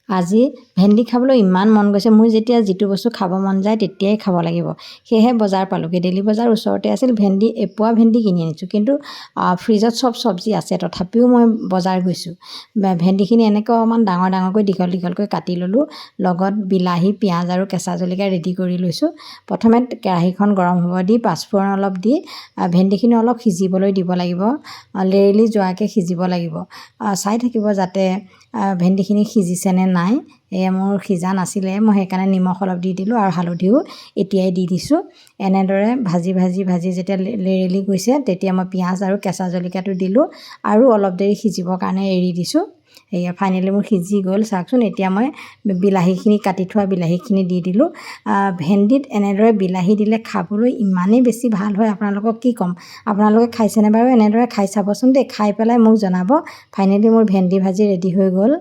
আজি ভেন্দি খাবলৈ ইমান মন গৈছে। মোৰ যেতিয়া যিটো বস্তু খাব মন যায় তেতিয়াই খাব লাগিব। সেয়েহে বজাৰ পালোঁগৈ। ডেইলি বজাৰ ওচৰতে আছিল। এপোৱা ভেন্দি কিনি আনিছোঁ। কিন্তু ফ্ৰিজত চব চব্জি আছে, তথাপিও মই বজাৰ গৈছোঁ। ভেন্দিখিনি এনেকৈ অকণমান ডাঙৰ ডাঙৰকৈ দীঘল দীঘলকৈ কাটি ল'লোঁ। লগত বিলাহী, পিঁয়াজ আৰু কেঁচা জলকীয়া ৰেডি কৰি লৈছোঁ। প্ৰথমে কেৰাহীখন গৰম হ'ব দি পাঁচফোৰণ অলপ দি ভেন্দিখিনি অলপ সিজিবলৈ দিব লাগিব। লেৰেলি যোৱাকৈ সিজিব লাগিব। চাই থাকিব যাতে ভেন্দিখিনি সিজিছে নে নাই। মোৰ সিজা নাছিলে, মই সেইকাৰণে নিমখ অলপ দি দিলোঁ আৰু হালধিও এতিয়াই দি দিছোঁ। এনেদৰে ভাজি ভাজি ভাজি যেতিয়া লেৰেলি গৈছে তেতিয়া মই পিঁয়াজ আৰু কেঁচা জলকীয়াটো দিলোঁ আৰু অলপ দেৰি সিজিবৰ কাৰণে এৰি দিছোঁ। সেয়া ফাইনেলি মোৰ সিজি গ'ল, চাওকচোন। এতিয়া মই কাটি থোৱা বিলাহীখিনি দি দিলোঁ। ভেন্দিত এনেদৰে বিলাহী দিলে খাবলৈ ইমানেই বেছি ভাল হয়, আপোনালোকক কি ক'ম। আপোনালোকে খাইছেনে বাৰু? এনেদৰে খাই চাবচোন দেই। খাই পেলাই মোক জনাব। ফাইনেলি মোৰ ভেন্দি ভাজি ৰেডি হৈ গ'ল।